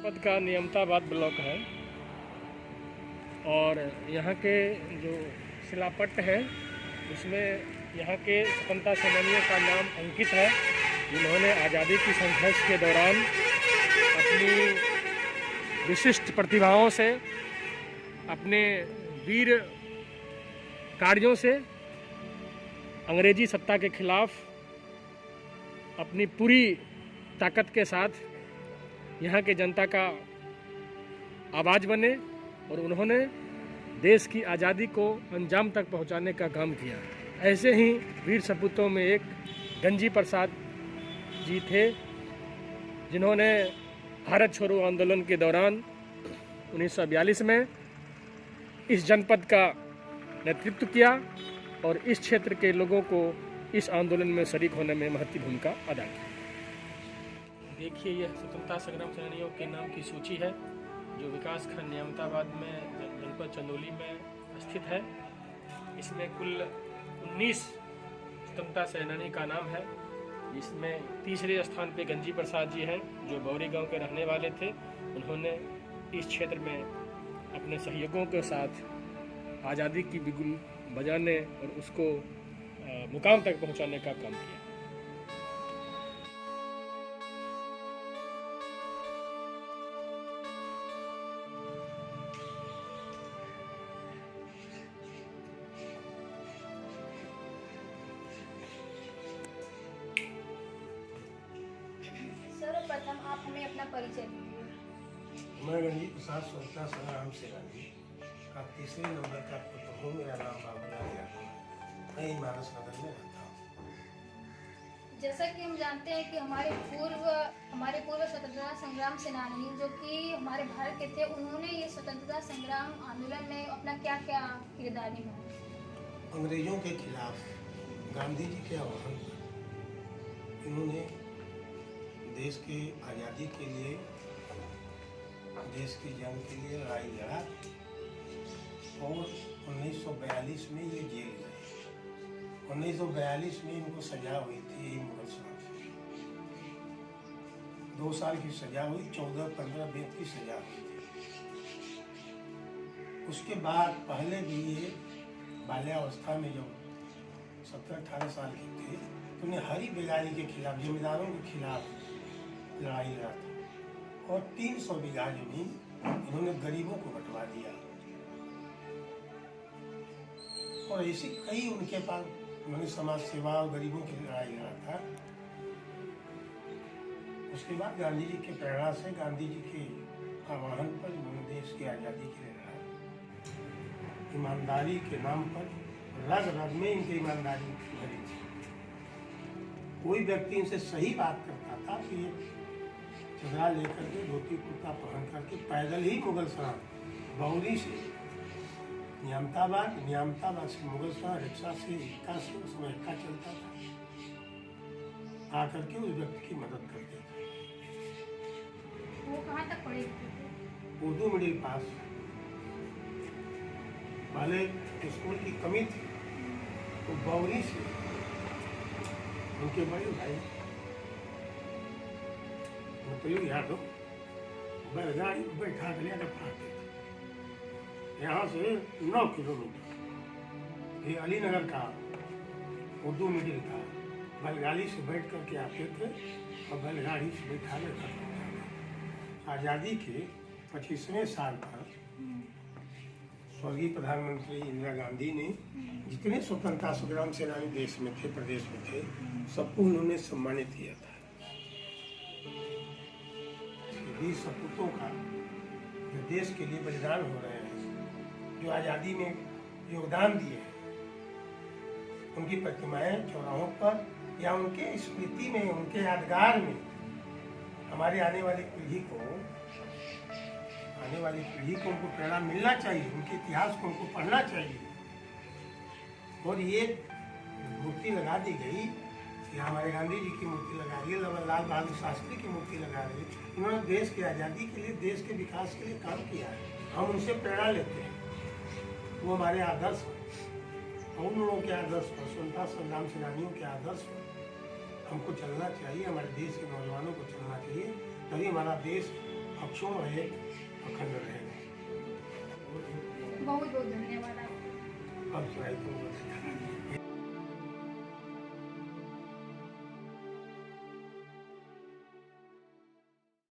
जनपद का नियामताबाद ब्लॉक है और यहाँ के जो शिलापट्ट है उसमें यहाँ के स्वतंत्रता सेनानियों का नाम अंकित है, जिन्होंने आज़ादी की संघर्ष के दौरान अपनी विशिष्ट प्रतिभाओं से, अपने वीर कार्यों से अंग्रेजी सत्ता के खिलाफ अपनी पूरी ताकत के साथ यहाँ के जनता का आवाज़ बने और उन्होंने देश की आज़ादी को अंजाम तक पहुँचाने का काम किया। ऐसे ही वीर सपूतों में एक गंजी प्रसाद जी थे, जिन्होंने भारत छोड़ो आंदोलन के दौरान 1942 में इस जनपद का नेतृत्व किया और इस क्षेत्र के लोगों को इस आंदोलन में शरीक होने में महत्वपूर्ण भूमिका अदा की। देखिए, यह स्वतंत्रता संग्राम सेनानियों के नाम की सूची है जो विकासखंड नियामताबाद में जनपद चंदौली में स्थित है। इसमें कुल 19 स्वतंत्रता सेनानी का नाम है, जिसमें तीसरे स्थान पे गंजी प्रसाद जी हैं जो बौरी गांव के रहने वाले थे। उन्होंने इस क्षेत्र में अपने सहयोगियों के साथ आज़ादी की बिगुल बजाने और उसको मुकाम तक पहुंचाने का काम किया। सर्वप्रथम आप हमें अपना परिचय दीजिए। मैं गंजी प्रसाद स्वतंत्रता संग्राम सेनानी का तीसरे नंबर का पुत्र हूँ। मेरा नाम बाबूलाल यादव है। मैं ही मानस नगर में रहता हूँ। जैसा कि हम जानते हैं कि हमारे पूर्व स्वतंत्रता संग्राम सेनानी जो कि हमारे भारत के थे, उन्होंने ये स्वतंत्रता संग्राम आंदोलन में अपना क्या क्या किरदार निभाया। अंग्रेजों के खिलाफ गांधी जी के आह्वान पर इन्होंने देश की आज़ादी के लिए, देश की जंग के लिए लड़ाई लड़ा और 1942 में ये जेल गए। 1942 में इनको सजा हुई थी मुगल साहब से। 2 साल की सजा हुई, 14-15 दिन की सजा हुई थी। उसके बाद पहले भी ये बाल्यावस्था में जब 17-18 साल के थे तो उन्हें हरी बेगारी के खिलाफ, जमींदारों के खिलाफ लड़ाई लड़ा था और 300 बीघा जमीन इन्होंने गरीबों को बंटवा दिया। और ऐसी कई उनके पास उन्होंने समाज सेवा और गरीबों की लड़ाई लड़ा था। उसके बाद गांधी जी के प्रेरणा से, गांधी जी के आह्वान पर इन्होंने देश की आज़ादी के लिए लड़ा। ईमानदारी के नाम पर रग रग में इनकी ईमानदारी भरी थी। कोई व्यक्ति इनसे सही बात करता था कि ये चदरा लेकर के, धोती कुर्ता पहन करके पैदल ही मुगल सराय बौरी से नियामताबाद से मुगल सराय रिक्शा से, इक्का से, उसमें इक्का चलता था, आकर के उस व्यक्ति की मदद करते थे। वो कहाँ तक पढ़े थे? Urdu middle pass. पहले स्कूल की कमी थी तो बौरी से उनके बड़े भाई यादव बैलगाड़ी बैठा के लेकर पढ़ाते थे। यहाँ से 9 किलोमीटर ये अलीनगर का उर्दू मिडिल था। बैलगाड़ी से बैठ करके आते थे और बैलगाड़ी से बैठा लेकर आज़ादी के 25वें साल पर स्वर्गीय प्रधानमंत्री इंदिरा गांधी ने जितने स्वतंत्रता संग्राम सेनानी देश में थे, प्रदेश में थे, सबको उन्होंने सम्मानित किया था। वीर सपूतों का जो देश के लिए बलिदान हो रहे हैं, जो आज़ादी में योगदान दिए हैं, उनकी प्रतिमाएं चौराहों पर या उनके स्मृति में, उनके यादगार में हमारे आने वाली पीढ़ी को उनको प्रेरणा मिलना चाहिए, उनके इतिहास को उनको पढ़ना चाहिए। और ये मूर्ति लगा दी गई, यहाँ हमारे गांधी जी की मूर्ति लगा रही है, लाल बहादुर शास्त्री की मूर्ति लगा रही है। इन्होंने देश की आज़ादी के लिए, देश के विकास के लिए काम किया है। हम उनसे प्रेरणा लेते हैं, वो हमारे आदर्श हैं। और उन लोगों के आदर्श पर, स्वतंत्रता संग्राम सेनानियों के आदर्श पर हमको चलना चाहिए, हमारे देश के नौजवानों को चलना चाहिए, तभी हमारा देश अक्षुण रहे, अखंड रहेगा। बहुत बहुत धन्यवाद आपका। अब सुनाई तो